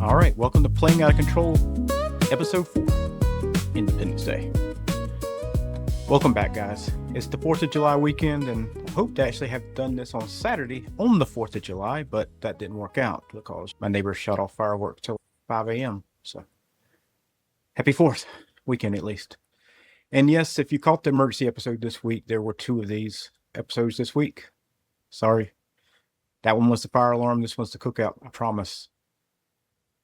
All right, welcome to Playing Out of Control, Episode 4, Independence Day. Welcome back, guys. It's the 4th of July weekend, and I hope to actually have done this on Saturday on the 4th of July, but that didn't work out because my neighbors shut off fireworks till 5 a.m. So, happy 4th weekend at least. And yes, if you caught the emergency episode this week, there were 2 of these episodes this week. Sorry. That one was the fire alarm. This one's the cookout, I promise.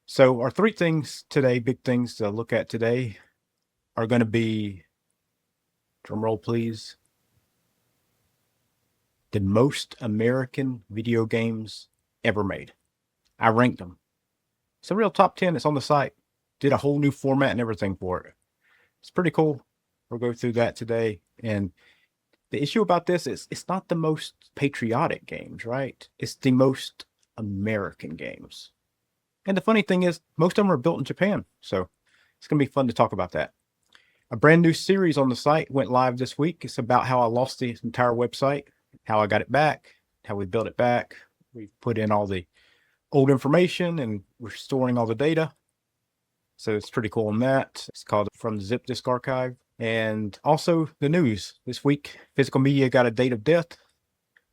So our 3 things today, big things to look at today, are going to be, drum roll please, the most American video games ever made. I ranked them. It's a real top 10. It's on the site. Did a whole new format and everything for it. It's pretty cool. We'll go through that today. And the issue about this is it's not the most patriotic games, right? It's the most American games. And the funny thing is, most of them are built in Japan. So it's going to be fun to talk about that. A brand new series on the site went live this week. It's about how I lost the entire website, how I got it back, how we built it back. We've put in all the old information and we're storing all the data. So it's pretty cool on that. It's called From the Zip Disk Archive. And also the news this week, physical media got a date of death.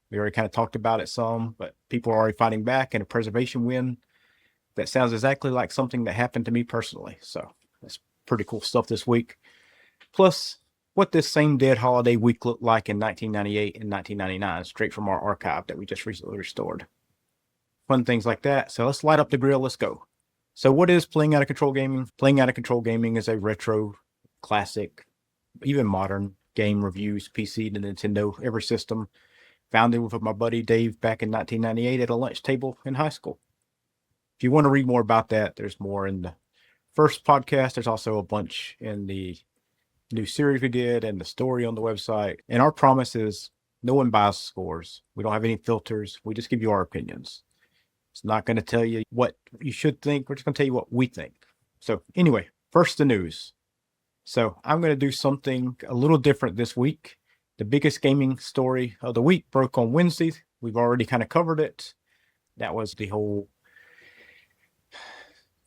We already kind of talked about it some, but people are already fighting back and a preservation win. That sounds exactly like something that happened to me personally. So that's pretty cool stuff this week. Plus, what this same dead holiday week looked like in 1998 and 1999, straight from our archive that we just recently restored. Fun things like that. So let's light up the grill. Let's go. So what is Playing Out of Control Gaming? Playing Out of Control Gaming is a retro, classic, even modern game reviews, PC to Nintendo, every system. Founded with my buddy Dave back in 1998 at a lunch table in high school. If you want to read more about that, there's more in the first podcast. There's also a bunch in the new series we did and the story on the website. And our promise is no one buys scores. We don't have any filters. We just give you our opinions. It's not going to tell you what you should think. We're just going to tell you what we think. So anyway, first the news. So I'm going to do something a little different this week. The biggest gaming story of the week broke on Wednesday. We've already kind of covered it. That was the whole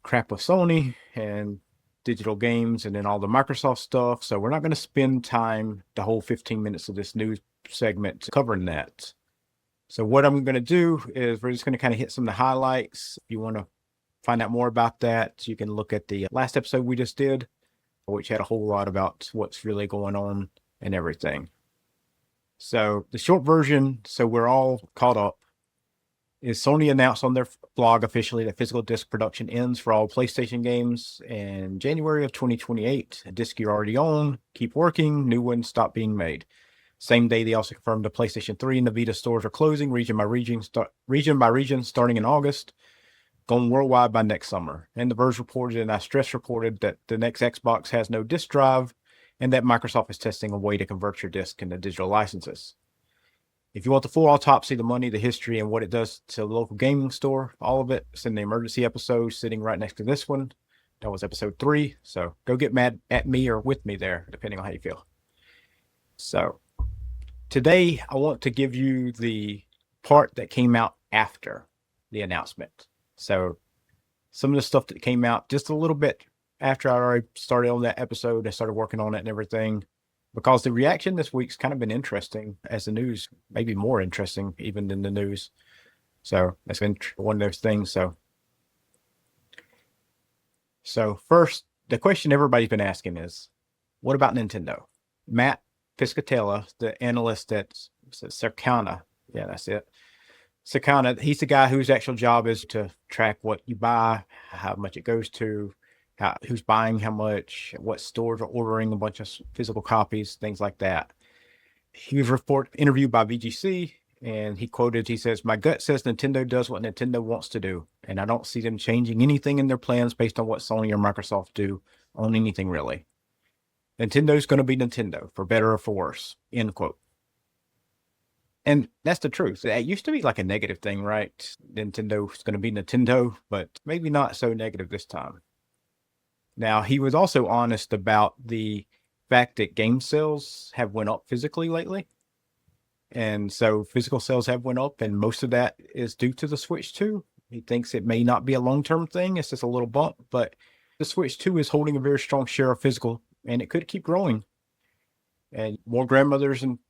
crap with Sony and digital games and then all the Microsoft stuff. So we're not going to spend time, the whole 15 minutes of this news segment covering that. So what I'm going to do is we're just going to kind of hit some of the highlights. If you want to find out more about that, you can look at the last episode we just did, which had a whole lot about what's really going on and everything. So the short version, so we're all caught up, is Sony announced on their blog officially that physical disc production ends for all PlayStation games in January of 2028. A disc you're already on, keep working, new ones stop being made. Same day, they also confirmed the PlayStation 3 and the Vita stores are closing region by region starting in August, going worldwide by next summer. And The Verge reported, and I stress reported, that the next Xbox has no disc drive and that Microsoft is testing a way to convert your disc into digital licenses. If you want the full autopsy, the money, the history, and what it does to the local gaming store, all of it, it's in the emergency episode sitting right next to this one. That was episode 3. So go get mad at me or with me there, depending on how you feel. So today, I want to give you the part that came out after the announcement. So some of the stuff that came out just a little bit after I already started on that episode, I started working on it and everything. Because the reaction this week's kind of been interesting as the news, maybe more interesting even than the news. So that's been one of those things. So first, the question everybody's been asking is, what about Nintendo? Matt Piscatella, the analyst at Circana, yeah, that's it. Circana, he's the guy whose actual job is to track what you buy, how much it goes to, who's buying how much, what stores are ordering a bunch of physical copies, things like that. He was interviewed by VGC, and he says, "My gut says Nintendo does what Nintendo wants to do, and I don't see them changing anything in their plans based on what Sony or Microsoft do on anything really. Nintendo's going to be Nintendo, for better or for worse," end quote. And that's the truth. It used to be like a negative thing, right? Nintendo's going to be Nintendo, but maybe not so negative this time. Now, he was also honest about the fact that game sales have went up physically lately. And so physical sales have went up, and most of that is due to the Switch 2. He thinks it may not be a long-term thing. It's just a little bump, but the Switch 2 is holding a very strong share of physical, and it could keep growing. And more grandmothers and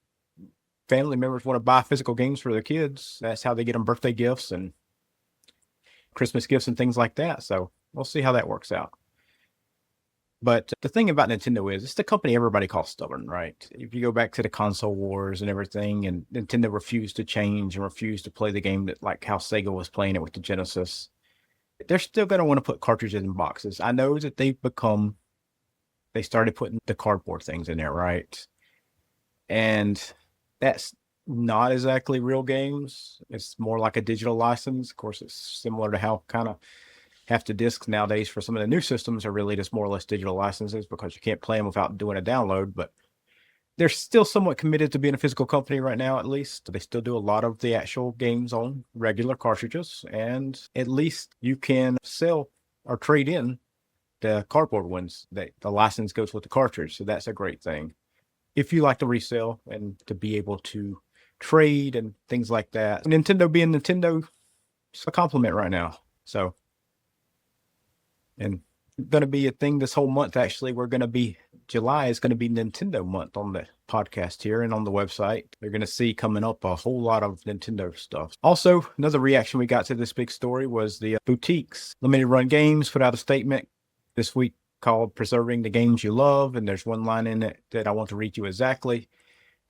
family members want to buy physical games for their kids. That's how they get them birthday gifts and Christmas gifts and things like that. So we'll see how that works out. But the thing about Nintendo is it's the company everybody calls stubborn, right? If you go back to the console wars and everything, and Nintendo refused to change and refused to play the game that, like how Sega was playing it with the Genesis, they're still going to want to put cartridges in boxes. I know that they started putting the cardboard things in there, right? And that's not exactly real games. It's more like a digital license. Of course, it's similar to how kind of half the discs nowadays for some of the new systems are really just more or less digital licenses because you can't play them without doing a download. But they're still somewhat committed to being a physical company right now, at least. They still do a lot of the actual games on regular cartridges, and at least you can sell or trade in the cardboard ones. The license goes with the cartridge, so that's a great thing. If you like to resell and to be able to trade and things like that. Nintendo being Nintendo, it's a compliment right now. So, and going to be a thing this whole month. Actually, July is going to be Nintendo month on the podcast here and on the website. You're going to see coming up a whole lot of Nintendo stuff. Also, another reaction we got to this big story was the boutiques. Limited run games put out a statement this week called Preserving the Games You Love. And there's one line in it that I want to read you exactly.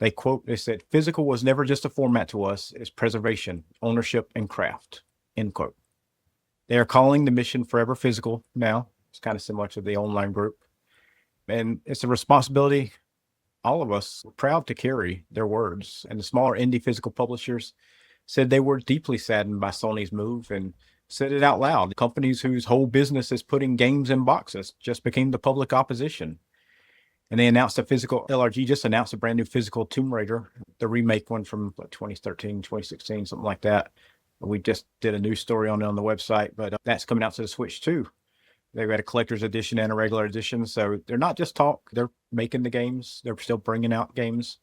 They said, physical was never just a format to us. It's preservation, ownership, and craft, end quote. They are calling the mission Forever Physical now. It's kind of similar to the online group. And it's a responsibility all of us are proud to carry their words. And the smaller indie physical publishers said they were deeply saddened by Sony's move and said it out loud. Companies whose whole business is putting games in boxes just became the public opposition. And they announced LRG just announced a brand new physical Tomb Raider, the remake one from 2013, 2016, something like that. We just did a news story on it on the website, but that's coming out to the Switch too. They've got a collector's edition and a regular edition. So they're not just talk, they're making the games. They're still bringing out games.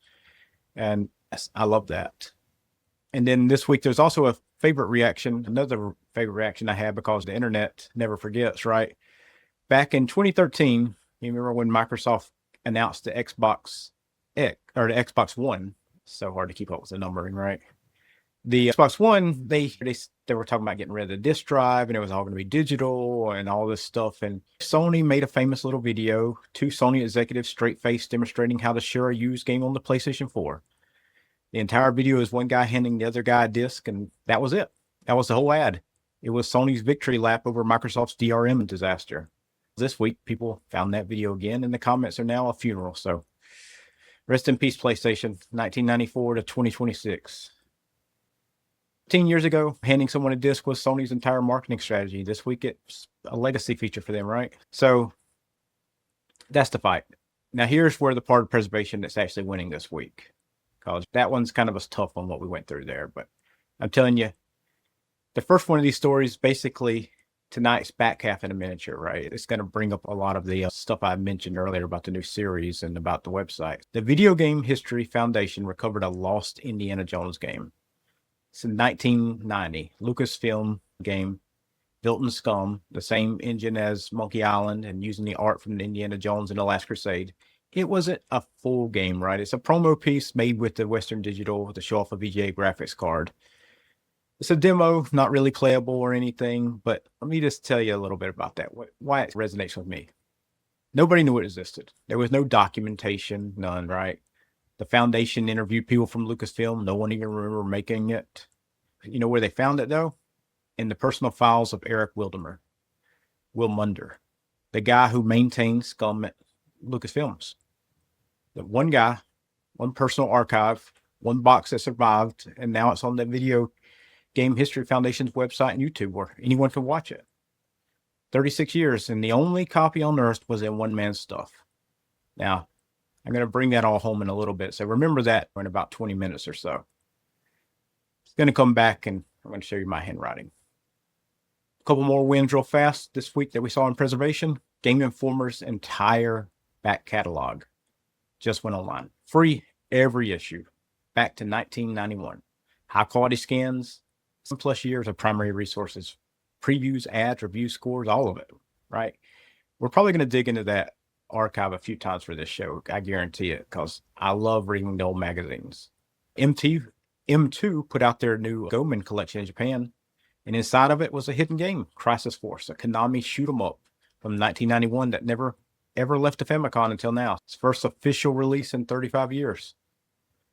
And I love that. And then this week, there's also another favorite reaction I had because the internet never forgets, right? Back in 2013, you remember when Microsoft announced the Xbox X or the Xbox One? So hard to keep up with the numbering, right? The Xbox One, they were talking about getting rid of the disk drive and it was all going to be digital and all this stuff. And Sony made a famous little video, two Sony executives straight-faced demonstrating how to share a used game on the PlayStation 4. The entire video is one guy handing the other guy a disc, and that was it. That was the whole ad. It was Sony's victory lap over Microsoft's DRM disaster. This week, people found that video again, and the comments are now a funeral. So rest in peace, PlayStation, 1994 to 2026. 15 years ago, handing someone a disc was Sony's entire marketing strategy. This week, it's a legacy feature for them, right? So that's the fight. Now, here's where the part of preservation that's actually winning this week. Because that one's kind of a tough on what we went through there. But I'm telling you, the first one of these stories, basically, tonight's back half in a miniature, right? It's going to bring up a lot of the stuff I mentioned earlier about the new series and about the website. The Video Game History Foundation recovered a lost Indiana Jones game. It's in 1990. Lucasfilm game built in Scum, the same engine as Monkey Island and using the art from Indiana Jones and the Last Crusade. It wasn't a full game, right? It's a promo piece made with the Western Digital to show off a VGA graphics card. It's a demo, not really playable or anything, but let me just tell you a little bit about that, why it resonates with me. Nobody knew it existed. There was no documentation, none, right? The Foundation interviewed people from Lucasfilm. No one even remember making it. You know where they found it, though? In the personal files of Eric Wilmunder, the guy who maintains Scum at Lucasfilms. The one guy, one personal archive, one box that survived, and now it's on the Video Game History Foundation's website and YouTube where anyone can watch it. 36 years, and the only copy on Earth was in one man's stuff. Now, I'm going to bring that all home in a little bit, so remember that in about 20 minutes or so. It's going to come back, and I'm going to show you my handwriting. A couple more wins real fast this week that we saw in preservation. Game Informer's entire back catalog just went online. Free every issue. Back to 1991. High quality scans. 7+ years of primary resources previews, ads, review scores, all of it, right? We're probably going to dig into that archive a few times for this show. I guarantee it, because I love reading the old magazines. M2 put out their new Goemon collection in Japan, and inside of it was a hidden game, Crisis Force, a Konami shoot 'em up from 1991 that never ever left the Famicom until now. Its first official release in 35 years.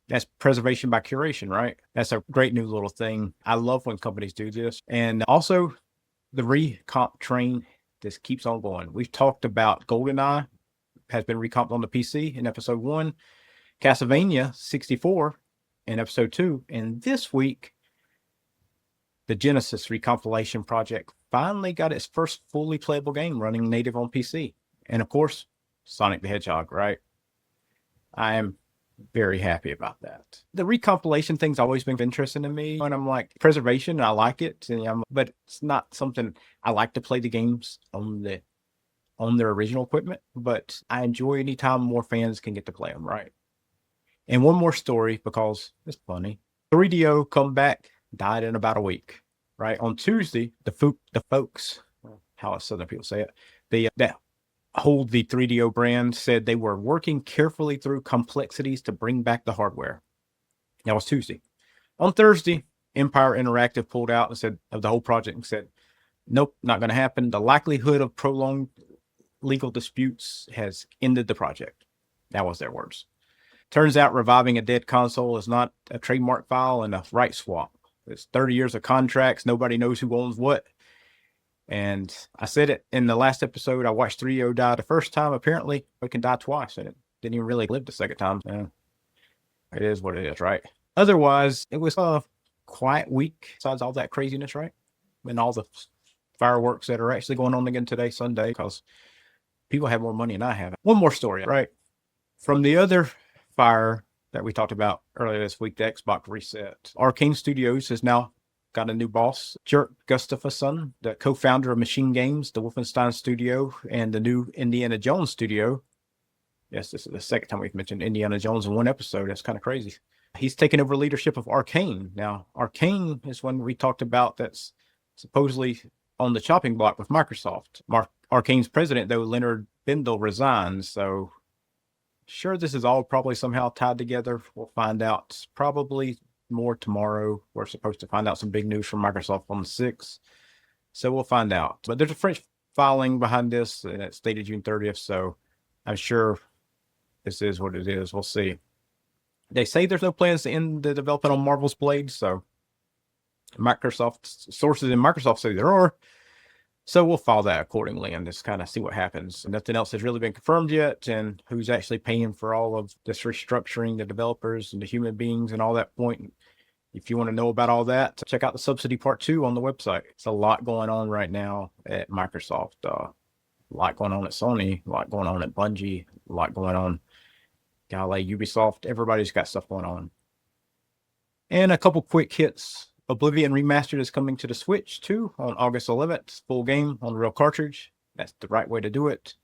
That's preservation by curation, right? That's a great new little thing. I love when companies do this. And also, the recomp train just keeps on going. We've talked about GoldenEye has been recomped on the PC in episode 1, Castlevania 64 in episode 2, and this week, the Genesis recompilation project finally got its first fully playable game running native on PC. And of course, Sonic the Hedgehog, right? I am very happy about that. The recompilation thing's always been interesting to me, and I'm like, preservation, I like it, but it's not something I like to play the games on their original equipment, but I enjoy anytime more fans can get to play them, right? And one more story, because it's funny. 3DO comeback died in about a week, right? On Tuesday, the folks, how Southern people say it, that hold the 3DO brand said they were working carefully through complexities to bring back the hardware. That was Tuesday. On Thursday, Empire Interactive pulled out and said of the whole project and said, nope, not going to happen. The likelihood of prolonged legal disputes has ended the project. That was their words. Turns out reviving a dead console is not a trademark file and a right swap. It's 30 years of contracts. Nobody knows who owns what. And I said it in the last episode. I watched 3DO die the first time. Apparently, it can die twice, and it didn't even really live the second time. It is what it is, right? Otherwise, it was a quiet week, besides all that craziness, right? And all the fireworks that are actually going on again today, Sunday, because people have more money than I have. One more story, right? From the other fire that we talked about earlier this week, the Xbox reset. Arcane Studios has now got a new boss, Jörg Gustafsson, the co-founder of Machine Games, the Wolfenstein Studio, and the new Indiana Jones Studio. Yes, this is the second time we've mentioned Indiana Jones in one episode. That's kind of crazy. He's taken over leadership of Arcane. Now, Arcane is one we talked about that's supposedly on the chopping block with Microsoft. Arcane's president, though, Leonard Bendel, resigns. So, sure, this is all probably somehow tied together. We'll find out probably more tomorrow. We're supposed to find out some big news from Microsoft on the 6th. So we'll find out. But there's a French filing behind this, and it's dated June 30th. So I'm sure this is what it is. We'll see. They say there's no plans to end the development on Marvel's Blade. So Microsoft sources in Microsoft say there are. So we'll follow that accordingly and just kind of see what happens. Nothing else has really been confirmed yet, and who's actually paying for all of this restructuring, the developers and the human beings and all that point. If you want to know about all that, check out the subsidy part 2 on the website. It's a lot going on right now at Microsoft. A lot going on at Sony, a lot going on at Bungie, a lot going on Galley, Ubisoft. Everybody's got stuff going on. And a couple quick hits. Oblivion Remastered is coming to the Switch too on August 11th. Full game on real cartridge. That's the right way to do it.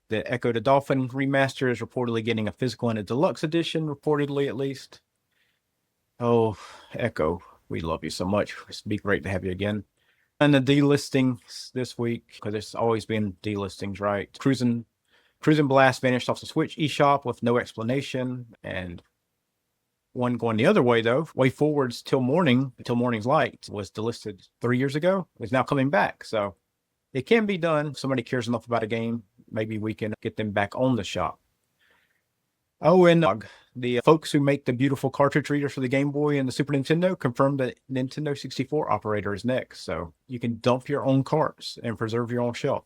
The Echo the Dolphin Remaster is reportedly getting a physical and a deluxe edition, reportedly at least. Oh, Echo, we love you so much. It'd be great to have you again. And the delistings this week, because there's always been delistings, right? Cruisin' Blast vanished off the Switch eShop with no explanation, and one going the other way, though, Way Forward's Till Morning's Light was delisted 3 years ago. Is now coming back. So it can be done. If somebody cares enough about a game, maybe we can get them back on the shop. Oh, and the folks who make the beautiful cartridge readers for the Game Boy and the Super Nintendo confirmed that Nintendo 64 operator is next. So you can dump your own carts and preserve your own shelf.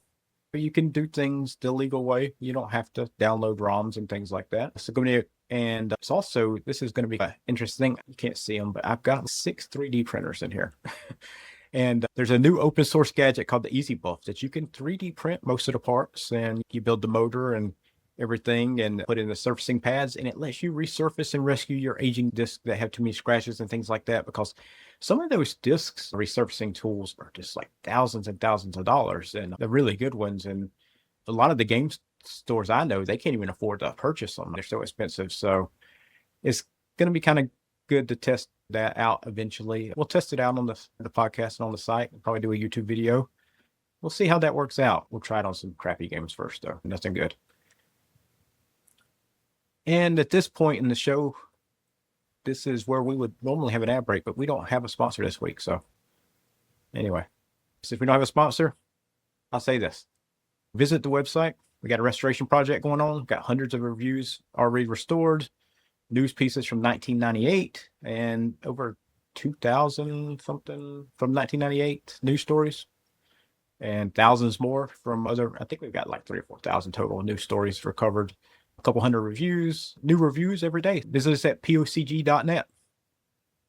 You can do things the legal way. You don't have to download ROMs and things like that. So go to And it's also, this is going to be interesting. You can't see them, but I've got 6 3D printers in here. And there's a new open source gadget called the Easy Buff that you can 3D print most of the parts, and you build the motor and everything and put in the surfacing pads, and it lets you resurface and rescue your aging discs that have too many scratches and things like that, because some of those discs resurfacing tools are just like thousands and thousands of dollars, and the really good ones. And a lot of the game stores I know, they can't even afford to purchase them. They're so expensive. So it's going to be kind of good to test that out eventually. We'll test it out on the podcast and on the site. We'll probably do a YouTube video. We'll see how that works out. We'll try it on some crappy games first, though. Nothing good. And at this point in the show, this is where we would normally have an ad break, but we don't have a sponsor this week. So anyway, since we don't have a sponsor, I'll say this. Visit the website. We got a restoration project going on. Got hundreds of reviews already restored. News pieces from 1998 and over 2,000 something from 1998 news stories. And thousands more from other, I think we've got like 3,000 or 4,000 total news stories recovered. A couple hundred reviews, new reviews every day. Visit us at pocg.net.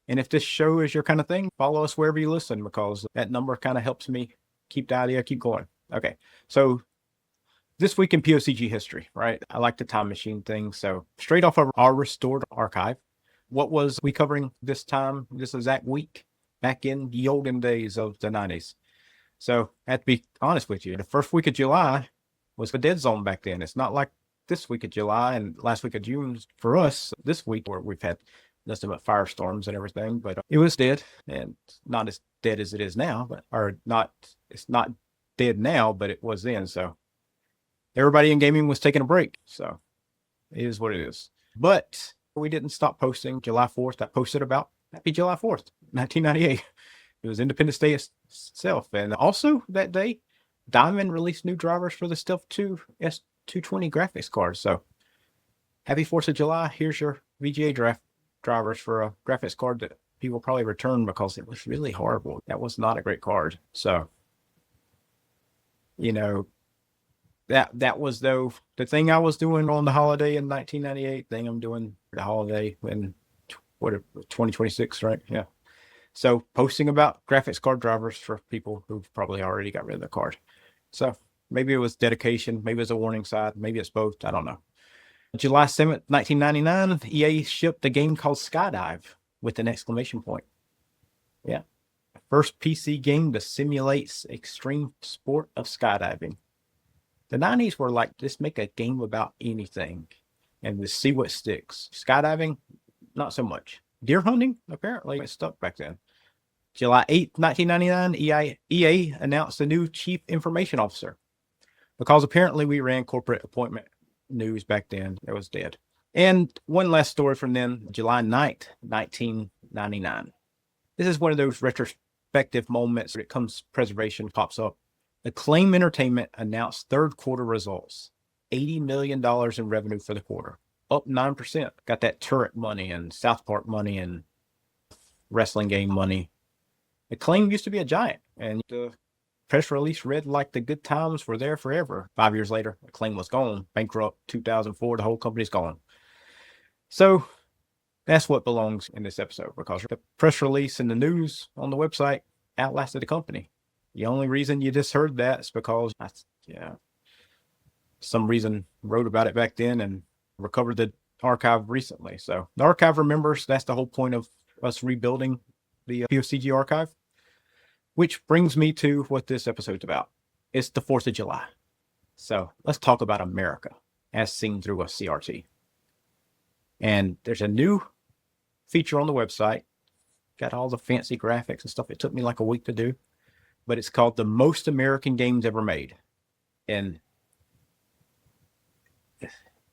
And if this show is your kind of thing, follow us wherever you listen, because that number kind of helps me keep the idea, keep going. Okay, so this week in POCG history, right? I like the time machine thing. So straight off of our restored archive, what was we covering this time, this exact week, back in the olden days of the 90s? So I have to be honest with you. The first week of July was the dead zone back then. It's not like this week of July and last week of June for us this week, where we've had nothing but firestorms and everything, but it was dead, and not as dead as it is now, but it's not dead now, but it was then. So everybody in gaming was taking a break. So it is what it is. But we didn't stop posting. July 4th, I posted about Happy July 4th, 1998. It was Independence Day itself. And also that day, Diamond released new drivers for the Stealth 2 S220 graphics card. So happy 4th of July. Here's your VGA drivers for a graphics card that people probably return because it was really horrible. That was not a great card. So, you know, that was, though, the thing I was doing on the holiday in 1998, thing I'm doing the holiday in 2026, right? Yeah. So posting about graphics card drivers for people who've probably already got rid of the card. So maybe it was dedication, maybe it's a warning sign, maybe it's both. I don't know. July 7th, 1999, EA shipped a game called Skydive with an exclamation point. Yeah. First PC game to simulate extreme sport of skydiving. The 90s were like, just make a game about anything and just see what sticks. Skydiving, not so much. Deer hunting, apparently, it stuck back then. July 8th, 1999, EA announced a new chief information officer, because apparently we ran corporate appointment news back then. It was dead. And one last story from then, July 9th, 1999. This is one of those retrospective moments where it comes, preservation pops up. Acclaim Entertainment announced third quarter results. $80 million in revenue for the quarter, up 9%. Got that Turret money and South Park money and wrestling game money. Acclaim used to be a giant, and the press release read like the good times were there forever. 5 years later, Acclaim was gone. Bankrupt 2004, the whole company's gone. So that's what belongs in this episode, because the press release and the news on the website outlasted the company. The only reason you just heard that is because some reason wrote about it back then and recovered the archive recently. So the archive remembers. That's the whole point of us rebuilding the POCG archive, which brings me to what this episode's about. It's the 4th of July. So let's talk about America as seen through a CRT. And there's a new feature on the website. Got all the fancy graphics and stuff. It took me like a week to do. But it's called the Most American Games Ever Made. And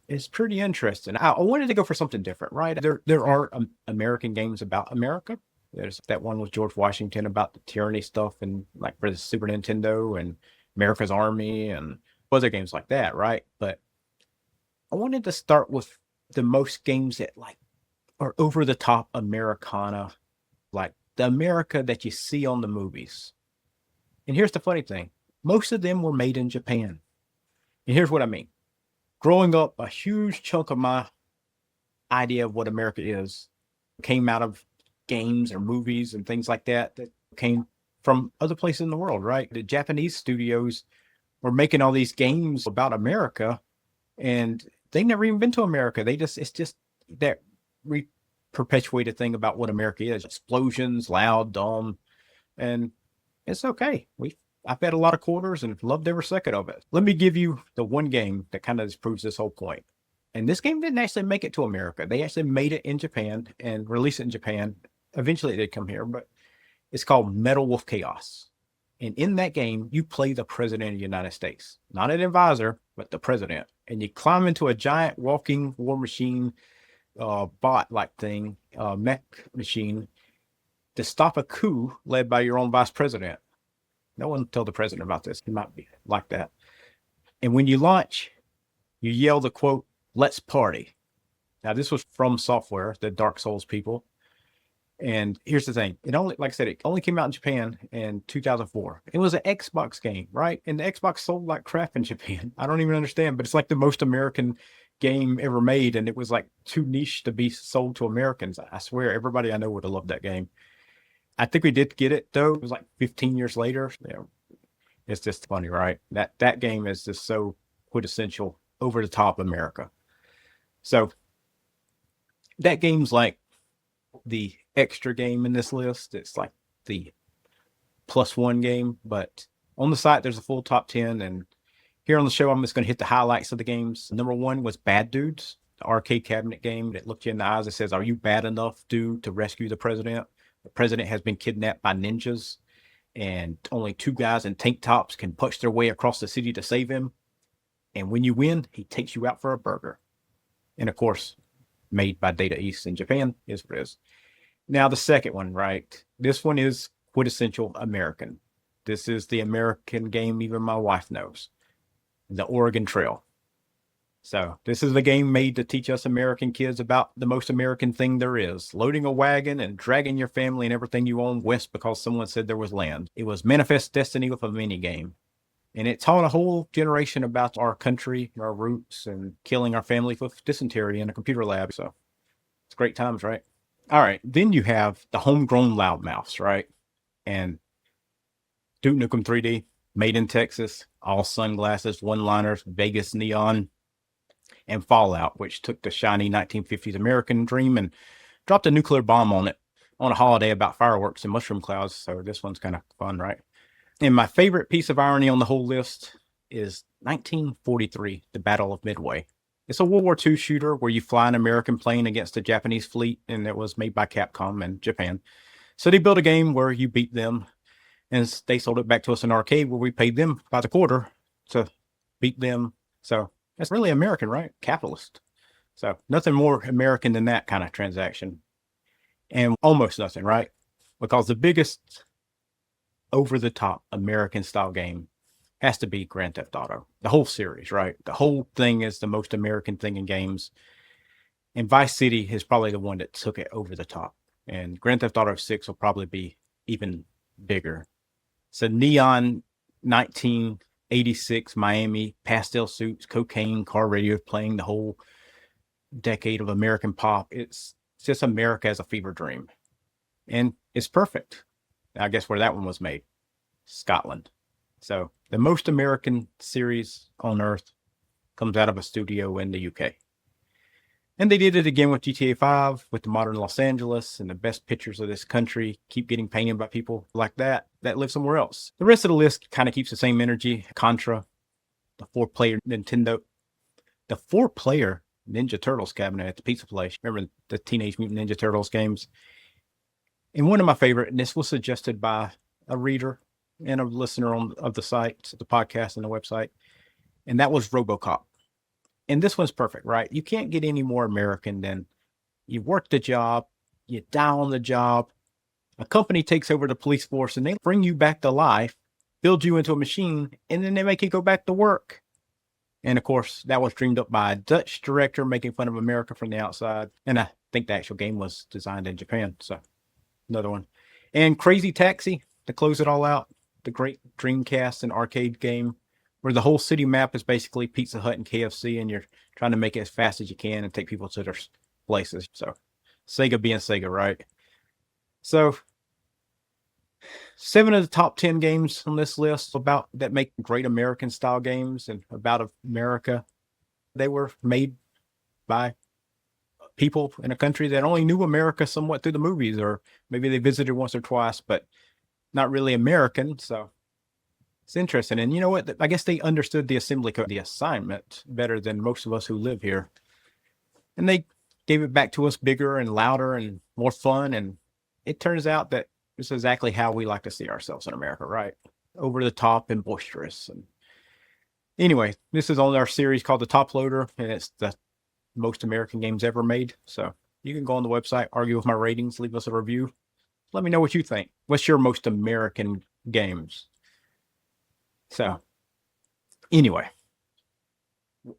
it's pretty interesting. I wanted to go for something different, right? There are American games about America. There's that one with George Washington about the tyranny stuff, and like for the Super Nintendo, and America's Army and other games like that, right? But I wanted to start with the most games that like are over the top Americana, like the America that you see on the movies. And here's the funny thing. Most of them were made in Japan. And here's what I mean. Growing up, a huge chunk of my idea of what America is came out of games or movies and things like that came from other places in the world, right? The Japanese studios were making all these games about America, and they never even been to America. It's just that perpetuated thing about what America is. Explosions, loud, dumb, and it's okay. I've had a lot of quarters and loved every second of it. Let me give you the one game that kind of proves this whole point. And this game didn't actually make it to America. They actually made it in Japan and released it in Japan. Eventually it did come here, but it's called Metal Wolf Chaos. And in that game, you play the president of the United States, not an advisor, but the president. And you climb into a giant walking war machine, bot like thing, mech machine, to stop a coup led by your own vice president. No one told the president about this. He might be like that. And when you launch, you yell the quote, "Let's party." Now, this was From Software, the Dark Souls people. And here's the thing. It only, like I said, it only came out in Japan in 2004. It was an Xbox game, right? And the Xbox sold like crap in Japan. I don't even understand, but it's like the most American game ever made. And it was like too niche to be sold to Americans. I swear everybody I know would have loved that game. I think we did get it though. It was like 15 years later. Yeah, it's just funny, right? That game is just so quintessential, over the top America. So that game's like the extra game in this list. It's like the +1 game, but on the site there's a full top 10. And here on the show, I'm just going to hit the highlights of the games. Number 1 was Bad Dudes, the arcade cabinet game that looked you in the eyes. It says, "Are you bad enough, dude, to rescue the president?" The president has been kidnapped by ninjas, and only 2 guys in tank tops can punch their way across the city to save him. And when you win, he takes you out for a burger. And of course, made by Data East in Japan is what it is. Now, the second one, right? This one is quintessential American. This is the American game even my wife knows. The Oregon Trail. So this is the game made to teach us American kids about the most American thing there is: loading a wagon and dragging your family and everything you own west because someone said there was land. It was Manifest Destiny with a mini game. And it taught a whole generation about our country, our roots, and killing our family with dysentery in a computer lab. So it's great times, right? All right. Then you have the homegrown loudmouths, right? And Duke Nukem 3D, made in Texas, all sunglasses, one-liners, Vegas neon, and Fallout, which took the shiny 1950s American dream and dropped a nuclear bomb on it on a holiday about fireworks and mushroom clouds. So this one's kind of fun, right? And my favorite piece of irony on the whole list is 1943, the Battle of Midway. It's a World War II shooter where you fly an American plane against a Japanese fleet, and it was made by Capcom in Japan. So they built a game where you beat them, and they sold it back to us in arcade where we paid them by the quarter to beat them. So that's really American, right? Capitalist. So nothing more American than that kind of transaction. And almost nothing, right? Because the biggest over-the-top American-style game has to be Grand Theft Auto. The whole series, right? The whole thing is the most American thing in games. And Vice City is probably the one that took it over the top. And Grand Theft Auto 6 will probably be even bigger. So neon 1986 Miami, pastel suits, cocaine, car radio playing the whole decade of American pop. It's just America as a fever dream. And it's perfect. I guess where that one was made, Scotland. So the most American series on earth comes out of a studio in the UK. And they did it again with GTA 5, with the modern Los Angeles, and the best pictures of this country keep getting painted by people like that live somewhere else. The rest of the list kind of keeps the same energy. Contra, the 4-player Nintendo, the 4-player Ninja Turtles cabinet at the pizza place. Remember the Teenage Mutant Ninja Turtles games? And one of my favorite, and this was suggested by a reader and a listener of the site, the podcast and the website, and that was RoboCop. And this one's perfect, right? You can't get any more American than you work the job, you die on the job, a company takes over the police force, and they bring you back to life, build you into a machine, and then they make you go back to work. And of course, that was dreamed up by a Dutch director making fun of America from the outside. And I think the actual game was designed in Japan. So another one. And Crazy Taxi, to close it all out, the great Dreamcast and arcade game where the whole city map is basically Pizza Hut and KFC, and you're trying to make it as fast as you can and take people to their places. So Sega being Sega, right? So 7 of the top 10 games on this list about that make great American style games and about America, they were made by people in a country that only knew America somewhat through the movies, or maybe they visited once or twice, but not really American. So it's interesting. And you know what? I guess they understood the assembly code, the assignment, better than most of us who live here. And they gave it back to us bigger and louder and more fun. And it turns out that it's exactly how we like to see ourselves in America, right? Over the top and boisterous. And anyway, this is on our series called The Top Loader, and it's the most American games ever made. So you can go on the website, argue with my ratings, leave us a review. Let me know what you think. What's your most American games? So anyway,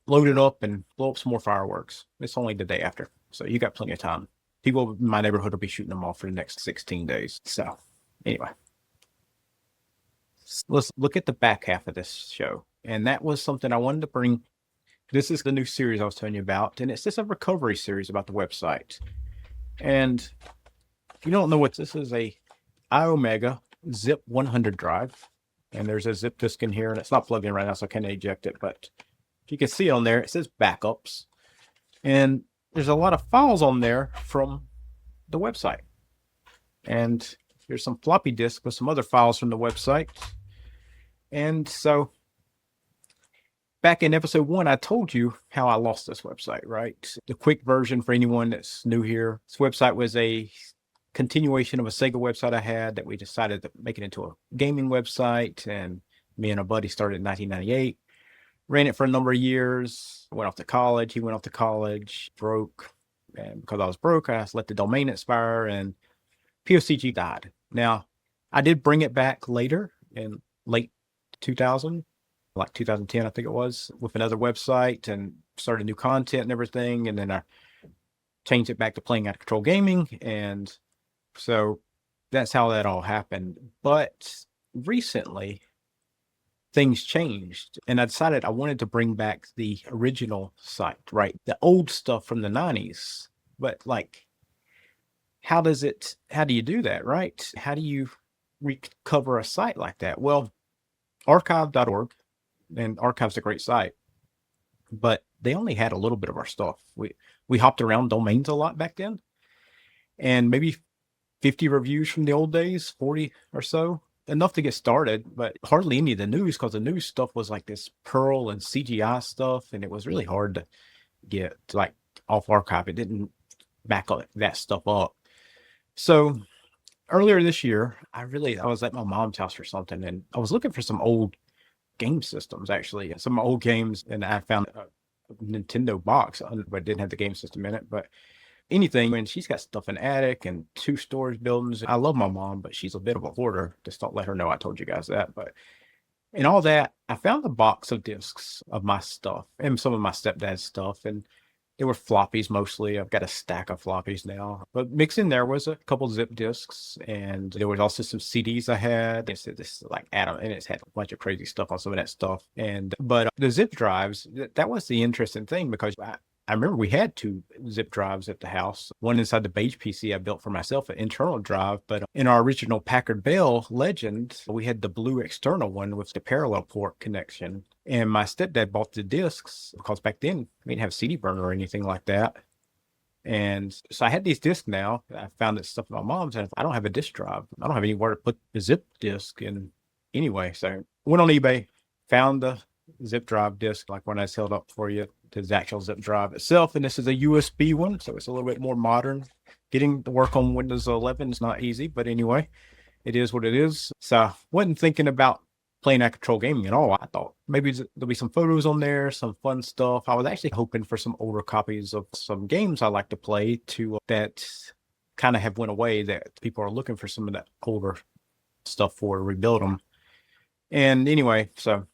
load it up and blow up some more fireworks. It's only the day after, so you got plenty of time. People in my neighborhood will be shooting them off for the next 16 days. So anyway, let's look at the back half of this show. And that was something I wanted to bring. This is the new series I was telling you about, and it's just a recovery series about the website. And if you don't know what this is, a iOmega Zip 100 drive. And there's a zip disk in here, and it's not plugged in right now, so I can't eject it. But you can see on there, it says backups. And there's a lot of files on there from the website. And here's some floppy disk with some other files from the website. And so back in episode 1, I told you how I lost this website, right? The quick version for anyone that's new here. This website was a continuation of a Sega website I had that we decided to make it into a gaming website. And me and a buddy started in 1998. Ran it for a number of years. Went off to college. He went off to college, broke. And because I was broke, I let the domain expire and POCG died. Now, I did bring it back later in late 2000, like 2010, I think it was, with another website and started new content and everything. And then I changed it back to Playing Out of Control Gaming. And so that's how that all happened. But recently, things changed, and I decided I wanted to bring back the original site, right? The old stuff from the 90s. But like, how do you do that, right? How do you recover a site like that? Well, archive.org, and Archive's a great site, but they only had a little bit of our stuff. We hopped around domains a lot back then, and maybe 50 reviews from the old days, 40 or so, enough to get started, but hardly any of the news, because the news stuff was like this Perl and CGI stuff, and it was really hard to get like off archive. It didn't back up that stuff up. So earlier this year, I was at my mom's house or something, and I was looking for some old game systems, actually, some old games, and I found a Nintendo box, but it didn't have the game system in it. But anything, and she's got stuff in the attic and 2 storage buildings. I love my mom, but she's a bit of a hoarder. Just don't let her know I told you guys that. But in all that, I found a box of discs of my stuff and some of my stepdad's stuff, and they were floppies mostly. I've got a stack of floppies now, but mixed in there was a couple zip discs, and there was also some CDs I had. It's this like Adam, and it's had a bunch of crazy stuff on some of that stuff. But the zip drives, that was the interesting thing, because I remember we had 2 zip drives at the house, one inside the beige PC I built for myself, an internal drive. But in our original Packard Bell Legend, we had the blue external one with the parallel port connection. And my stepdad bought the discs because back then we didn't have a CD burner or anything like that. And so I had these discs now. I found this stuff at my mom's, and I don't have a disk drive. I don't have anywhere to put the zip disk in anyway. So went on eBay, found the zip drive disc, like one I held up for you, to the actual zip drive itself. And this is a USB one, so it's a little bit more modern. Getting to work on Windows 11 is not easy, but anyway, it is what it is. So I wasn't thinking about Playing Out of Control Gaming at all. I thought maybe there'll be some photos on there, some fun stuff. I was actually hoping for some older copies of some games I like to play that kind of have went away, that people are looking for some of that older stuff for to rebuild them. And anyway, so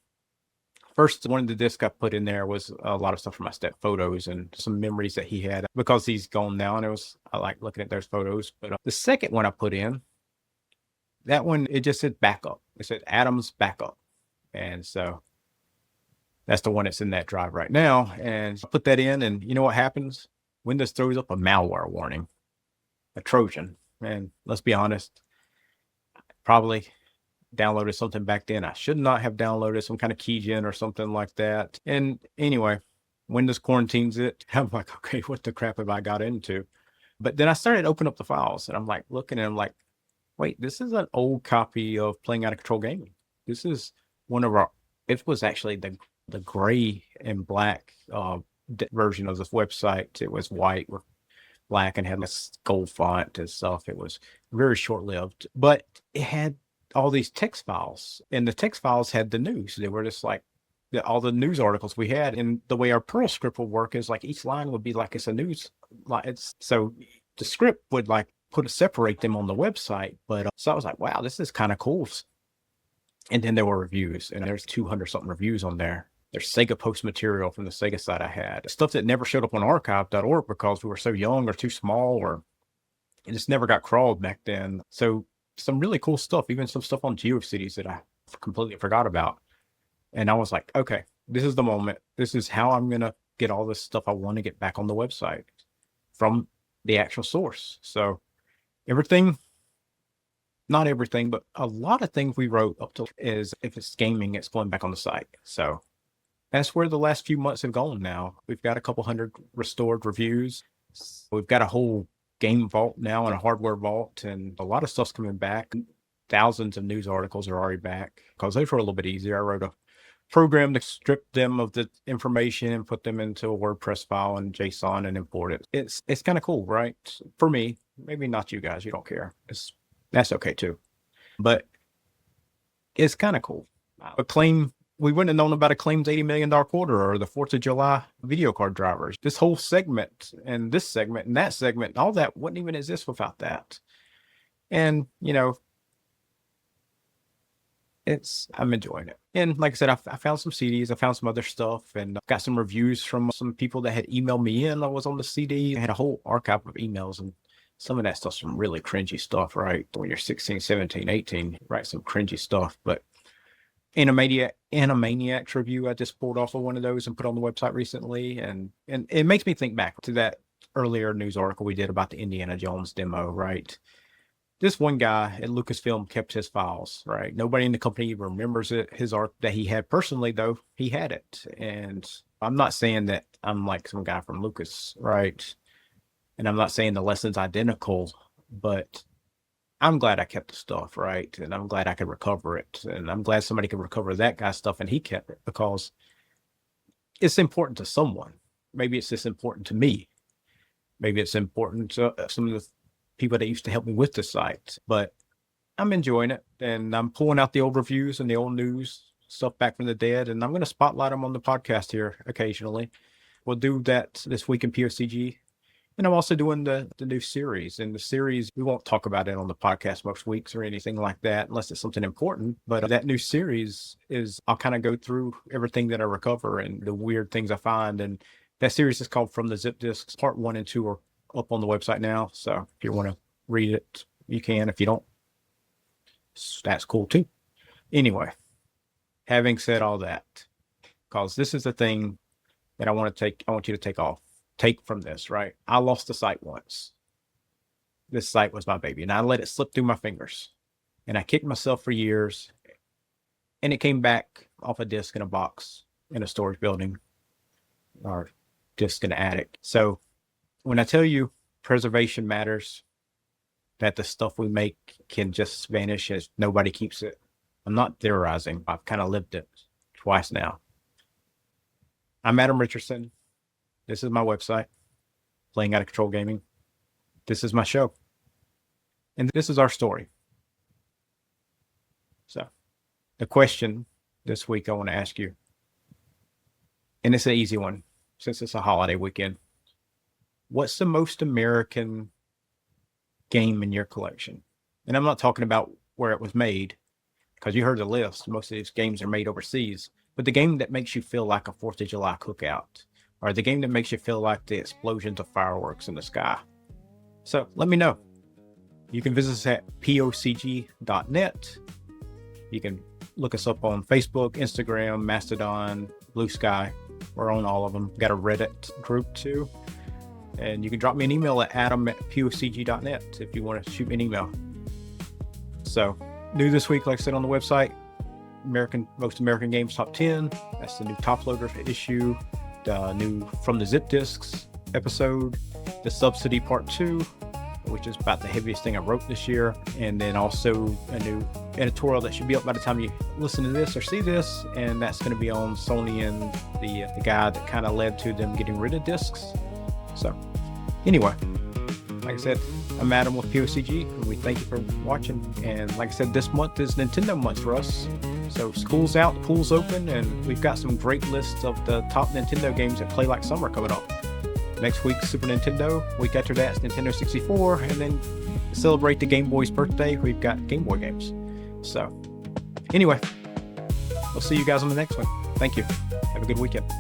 first, one of the discs I put in there was a lot of stuff from my step photos and some memories that he had, because he's gone now, and I like looking at those photos. But the second one I put in, that one, it just said backup. It said Adam's backup. And so that's the one that's in that drive right now. And I put that in, and you know what happens? Windows throws up a malware warning, a Trojan. And let's be honest, probably downloaded something back then I should not have downloaded, some kind of keygen or something like that. And anyway, Windows quarantines it. I'm like, okay, what the crap have I got into? But then I started opening up the files, and I'm like looking at them like, wait, this is an old copy of Playing Out of Control Gaming. This is one of it was actually the gray and black version of this website. It was white with black and had this gold font and stuff. It was very short-lived, but it had all these text files, and the text files had the news. They were just like all the news articles we had. And the way our Perl script would work is like each line would be like it's a news. So the script would like separate them on the website. But so I was like, wow, this is kind of cool. And then there were reviews, and there's 200 something reviews on there. There's Sega post material from the Sega side I had, stuff that never showed up on archive.org because we were so young or too small, or it just never got crawled back then. So some really cool stuff, even some stuff on GeoCities that I completely forgot about. And I was like, okay, this is the moment. This is how I'm going to get all this stuff I want to get back on the website from the actual source. So everything, not everything, but a lot of things we wrote up to is, if it's gaming, it's going back on the site. So that's where the last few months have gone now. We've got a couple hundred restored reviews. We've got a whole game vault now and a hardware vault, and a lot of stuff's coming back. Thousands of news articles are already back because those were a little bit easier. I wrote a program to strip them of the information and put them into a WordPress file and JSON and import it. It's kind of cool, right? For me, maybe not you guys. You don't care. That's okay too. But it's kind of cool. Acclaim, we wouldn't have known about Acclaim's $80 million quarter or the 4th of July video card drivers. This whole segment and this segment and that segment, all that wouldn't even exist without that. And, you know, I'm enjoying it. And like I said, I found some CDs, I found some other stuff, and got some reviews from some people that had emailed me in. I was on the CD. I had a whole archive of emails, and some of that stuff's some really cringy stuff, right? When you're 16, 17, 18, write some cringy stuff. But Animaniacs review, I just pulled off of one of those and put on the website recently. And it makes me think back to that earlier news article we did about the Indiana Jones demo, right? This one guy at Lucasfilm kept his files, right? Nobody in the company remembers it. His art that he had personally, though, he had it. And I'm not saying that I'm like some guy from Lucas, right? And I'm not saying the lesson's identical, but I'm glad I kept the stuff, right? And I'm glad I could recover it. And I'm glad somebody could recover that guy's stuff and he kept it, because it's important to someone. Maybe it's just important to me. Maybe it's important to some of the people that used to help me with the site, but I'm enjoying it, and I'm pulling out the old reviews and the old news stuff back from the dead, and I'm going to spotlight them on the podcast here occasionally. We'll do that this week in POCG, and I'm also doing the new series. And the series, we won't talk about it on the podcast most weeks or anything like that, unless it's something important. But that new series is, I'll kind of go through everything that I recover and the weird things I find. And that series is called From the Zip Disks. Part 1 and 2 are up on the website now. So if you want to read it, you can. If you don't, that's cool too. Anyway, having said all that, because this is the thing that I want you to take from this, right? I lost the site once. This site was my baby, and I let it slip through my fingers, and I kicked myself for years, and it came back off a disk in a box in a storage building, or disk in an attic. So when I tell you preservation matters, that the stuff we make can just vanish as nobody keeps it, I'm not theorizing. I've kind of lived it twice now. I'm Adam Richardson. This is my website, Playing Out of Control Gaming. This is my show. And this is our story. So the question this week I want to ask you, and it's an easy one since it's a holiday weekend. What's the most American game in your collection? And I'm not talking about where it was made, because you heard the list. Most of these games are made overseas. But the game that makes you feel like a 4th of July cookout, or the game that makes you feel like the explosions of fireworks in the sky. So let me know. You can visit us at pocg.net. You can look us up on Facebook, Instagram, Mastodon, Blue Sky. We're on all of them. Got a Reddit group too. And you can drop me an email at adam@pocg.net if you want to shoot me an email. So, new this week, like I said on the website, Most American Games Top 10. That's the new Top Loader issue. The new From the Zip Disks episode. The Subsidy Part 2, which is about the heaviest thing I wrote this year. And then also a new editorial that should be up by the time you listen to this or see this. And that's going to be on Sony and the guy that kind of led to them getting rid of discs. So, anyway, Like I said, I'm Adam with POCG, and we thank you for watching. And like I said, this month is Nintendo month for us. So school's out, the pool's open, and we've got some great lists of the top Nintendo games that play like summer coming up. Next week, Super Nintendo. Week after that, Nintendo 64. And then to celebrate the Game Boy's birthday, we've got Game Boy games. So anyway, we'll see you guys on the next one. Thank you. Have a good weekend.